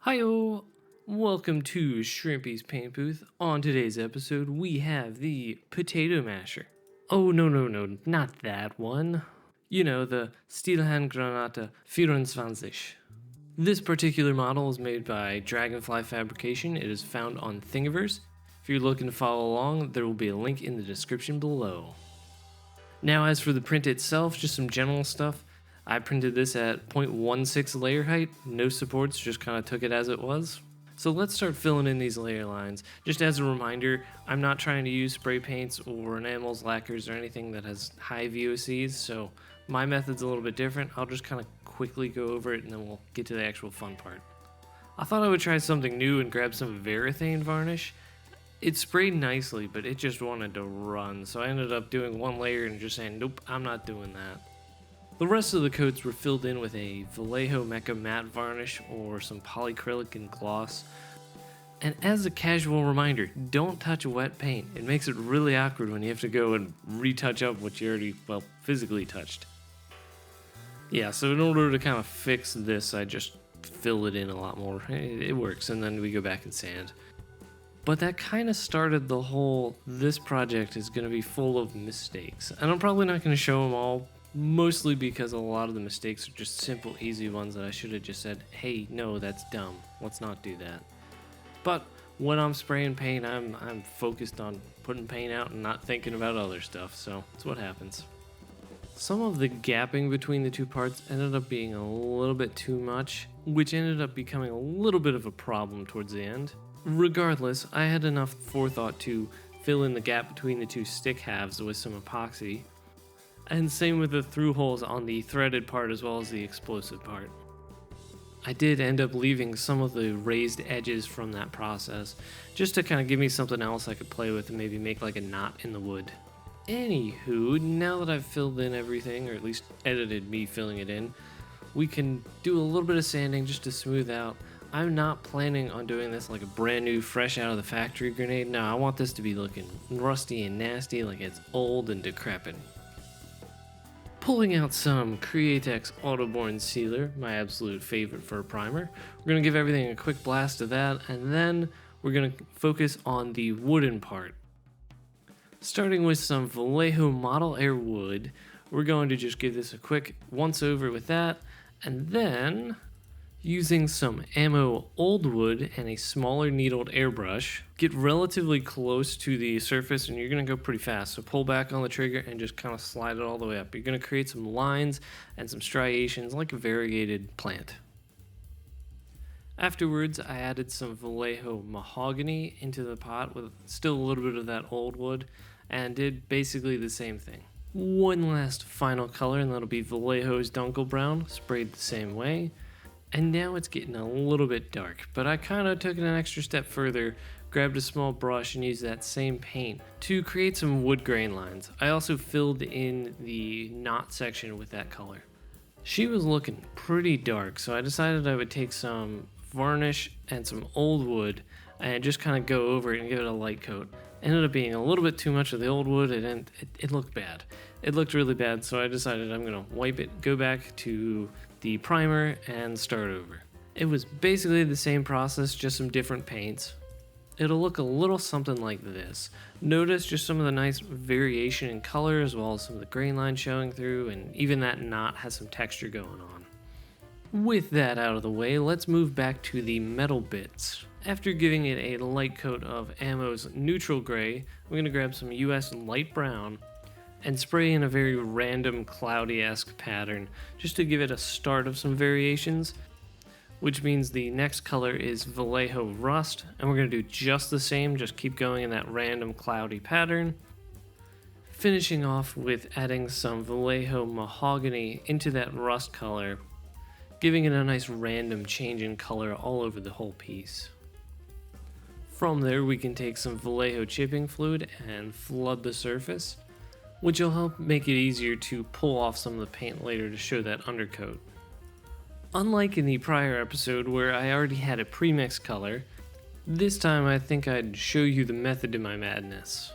Hiyo! Welcome to Shrimpy's Paint Booth. On today's episode, we have the potato masher. Oh, no, not that one. You know, the Stielhandgranate 24. This particular model is made by DragonflyFabrication. It is found on Thingeverse. If you're looking to follow along, there will be a link in the description below. Now, as for the print itself, just some general stuff. I printed this at 0.16 layer height, no supports, just kind of took it as it was. So let's start filling in these layer lines. Just as a reminder, I'm not trying to use spray paints or enamels, lacquers, or anything that has high VOCs, so my method's a little bit different. I'll just kind of quickly go over it and then we'll get to the actual fun part. I thought I would try something new and grab some Varathane varnish. It sprayed nicely, but it just wanted to run, so I ended up doing one layer and just saying, nope, I'm not doing that. The rest of the coats were filled in with a Vallejo Mecha matte varnish or some polyacrylic and gloss. And as a casual reminder, don't touch wet paint. It makes it really awkward when you have to go and retouch up what you already, physically touched. Yeah, so in order to kind of fix this, I just fill it in a lot more. It works, and then we go back and sand. But that kind of started the whole, this project is going to be full of mistakes. And I'm probably not going to show them all, mostly because a lot of the mistakes are just simple, easy ones that I should have just said, hey, no, that's dumb. Let's not do that. But when I'm spraying paint, I'm focused on putting paint out and not thinking about other stuff, so that's what happens. Some of the gapping between the two parts ended up being a little bit too much, which ended up becoming a little bit of a problem towards the end. Regardless, I had enough forethought to fill in the gap between the two stick halves with some epoxy. And same with the through holes on the threaded part as well as the explosive part. I did end up leaving some of the raised edges from that process, just to kind of give me something else I could play with and maybe make like a knot in the wood. Anywho, now that I've filled in everything, or at least edited me filling it in, we can do a little bit of sanding just to smooth out. I'm not planning on doing this like a brand new, fresh out of the factory grenade. No, I want this to be looking rusty and nasty, like it's old and decrepit. Pulling out some Createx Autoborne Sealer, my absolute favorite for a primer. We're going to give everything a quick blast of that, and then we're going to focus on the wooden part. Starting with some Vallejo Model Air wood, we're going to just give this a quick once over with that, and then using some ammo old wood and a smaller needled airbrush, get relatively close to the surface and you're going to go pretty fast. So pull back on the trigger and just kind of slide it all the way up. You're going to create some lines and some striations like a variegated plant. Afterwards, I added some Vallejo mahogany into the pot with still a little bit of that old wood and did basically the same thing. One last final color, and that'll be Vallejo's Dunkel Brown, sprayed the same way. And now it's getting a little bit dark, but I kind of took it an extra step further, grabbed a small brush and used that same paint to create some wood grain lines. I also filled in the knot section with that color. She was looking pretty dark, so I decided I would take some varnish and some old wood and just kind of go over it and give it a light coat. Ended up being a little bit too much of the old wood, and it looked bad. It looked really bad, so I decided I'm going to wipe it, go back to the primer, and start over. It was basically the same process, just some different paints. It'll look a little something like this. Notice just some of the nice variation in color as well as some of the grain lines showing through, and even that knot has some texture going on. With that out of the way, let's move back to the metal bits. After giving it a light coat of Ammo's neutral gray, I'm going to grab some US light brown and spray in a very random cloudy-esque pattern just to give it a start of some variations, which means the next color is Vallejo Rust, and we're going to do just the same, just keep going in that random cloudy pattern. Finishing off with adding some Vallejo Mahogany into that rust color, giving it a nice random change in color all over the whole piece. From there we can take some Vallejo chipping fluid and flood the surface, which will help make it easier to pull off some of the paint later to show that undercoat. Unlike in the prior episode where I already had a premix color, this time I think I'd show you the method to my madness.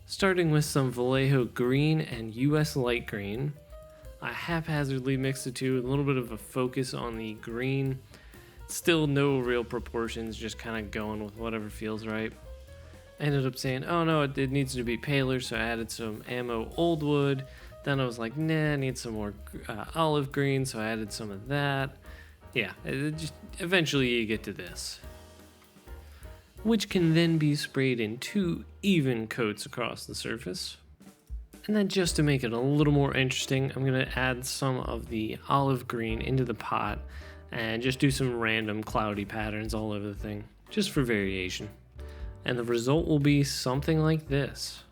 Starting with some Vallejo green and US light green, I haphazardly mixed the two with a little bit of a focus on the green. Still no real proportions, just kind of going with whatever feels right. I ended up saying, oh no, it needs to be paler, so I added some ammo old wood. Then I was like, nah, I need some more olive green, so I added some of that. Yeah, just eventually you get to this, which can then be sprayed in 2 even coats across the surface. And then just to make it a little more interesting, I'm going to add some of the olive green into the pot and just do some random cloudy patterns all over the thing, just for variation. And the result will be something like this,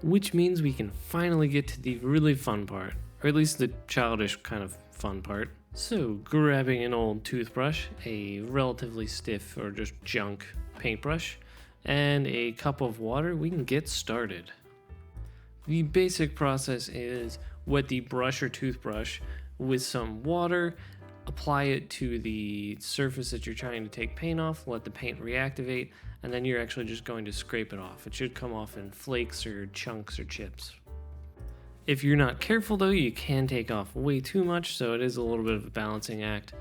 which means we can finally get to the really fun part, or at least the childish kind of fun part. So grabbing an old toothbrush, a relatively stiff or just junk paintbrush, and a cup of water, we can get started. The basic process is wet the brush or toothbrush with some water, apply it to the surface that you're trying to take paint off, let the paint reactivate, and then you're actually just going to scrape it off. It should come off in flakes or chunks or chips. If you're not careful though, you can take off way too much, so it is a little bit of a balancing act.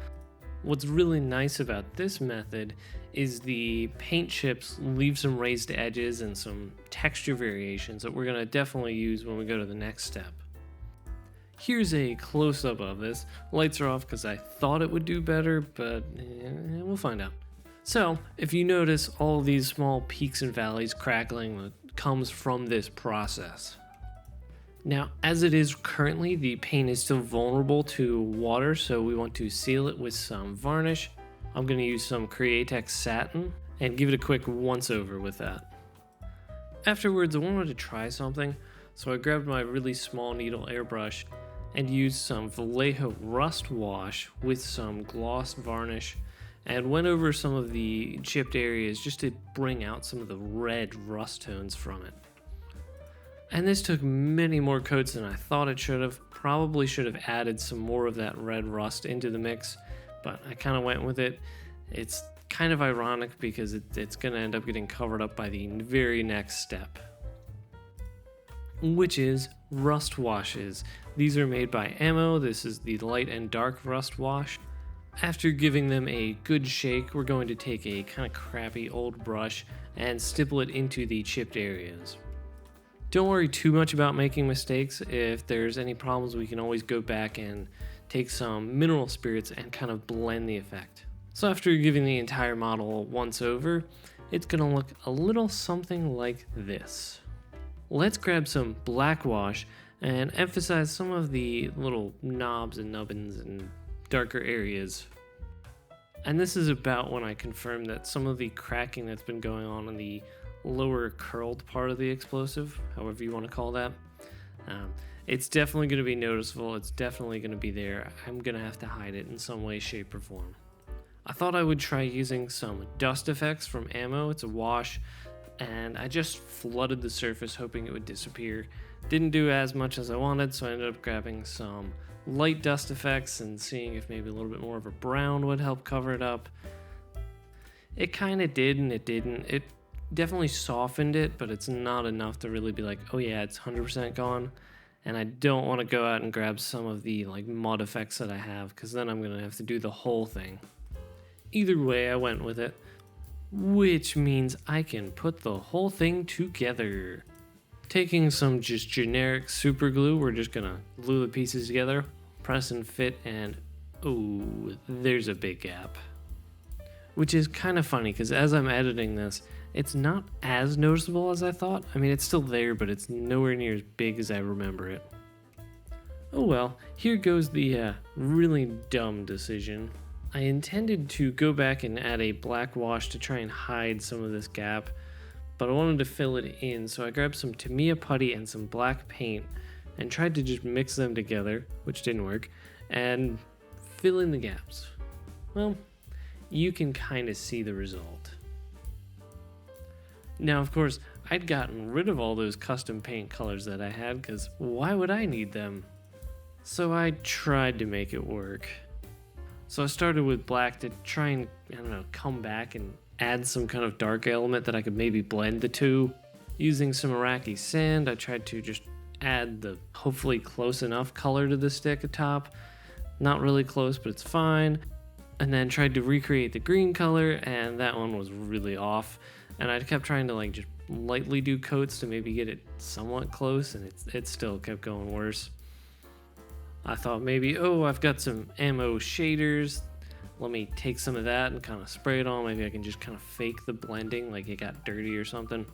What's really nice about this method is the paint chips leave some raised edges and some texture variations that we're going to definitely use when we go to the next step. Here's a close-up of this. Lights are off because I thought it would do better, but we'll find out. So, if you notice all these small peaks and valleys crackling that comes from this process. Now, as it is currently, the paint is still vulnerable to water, so we want to seal it with some varnish. I'm going to use some Createx satin and give it a quick once-over with that. Afterwards, I wanted to try something, so I grabbed my really small needle airbrush and used some Vallejo rust wash with some gloss varnish and went over some of the chipped areas just to bring out some of the red rust tones from it. And this took many more coats than I thought it should have. Probably should have added some more of that red rust into the mix, but I kind of went with it. It's kind of ironic because it's going to end up getting covered up by the very next step, which is rust washes. These are made by Ammo. This is the light and dark rust wash. After giving them a good shake, we're going to take a kind of crappy old brush and stipple it into the chipped areas. Don't worry too much about making mistakes. If there's any problems, we can always go back and take some mineral spirits and kind of blend the effect. So after giving the entire model a once over, it's going to look a little something like this. Let's grab some black wash and emphasize some of the little knobs and nubbins and darker areas. And this is about when I confirmed that some of the cracking that's been going on in the lower curled part of the explosive, however you want to call that, it's definitely going to be noticeable. It's definitely going to be there. I'm going to have to hide it in some way, shape, or form. I thought I would try using some dust effects from Ammo. It's a wash, and I just flooded the surface hoping it would disappear. Didn't do as much as I wanted, so I ended up grabbing some light dust effects and seeing if maybe a little bit more of a brown would help cover it up. It kind of did and it didn't. It definitely softened it, but it's not enough to really be like, oh yeah, it's 100% gone. And I don't want to go out and grab some of the mud effects that I have, because then I'm going to have to do the whole thing. Either way, I went with it, which means I can put the whole thing together. Taking some just generic super glue, we're just going to glue the pieces together, press and fit, and oh, there's a big gap. Which is kind of funny, because as I'm editing this, it's not as noticeable as I thought. I mean, it's still there, but it's nowhere near as big as I remember it. Oh well, here goes the really dumb decision. I intended to go back and add a black wash to try and hide some of this gap, but I wanted to fill it in, so I grabbed some Tamiya putty and some black paint and tried to just mix them together, which didn't work, and fill in the gaps. Well, you can kind of see the result. Now, of course, I'd gotten rid of all those custom paint colors that I had, because why would I need them? So I tried to make it work. So I started with black to try and, come back and add some kind of dark element that I could maybe blend the two. Using some Iraqi sand, I tried to just add the hopefully close enough color to the stick atop. Not really close, but it's fine. and then tried to recreate the green color, and that one was really off. And I kept trying to like just lightly do coats to maybe get it somewhat close, and it still kept going worse. I thought maybe, oh, I've got some ammo shaders. Let me take some of that and kind of spray it on. Maybe I can just kind of fake the blending like it got dirty or something.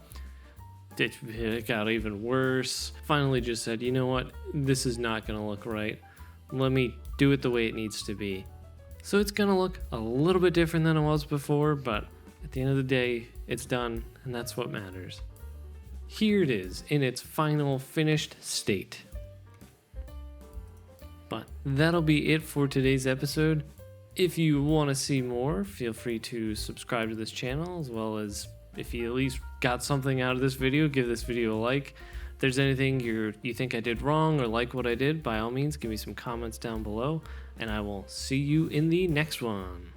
It got even worse. Finally just said, you know what? This is not going to look right. Let me do it the way it needs to be. So it's going to look a little bit different than it was before, but at the end of the day, it's done, and that's what matters. Here it is in its final finished state. But that'll be it for today's episode. If you want to see more, feel free to subscribe to this channel, as well as if you at least got something out of this video, give this video a like. If there's anything you think I did wrong or like what I did, by all means, give me some comments down below, and I will see you in the next one.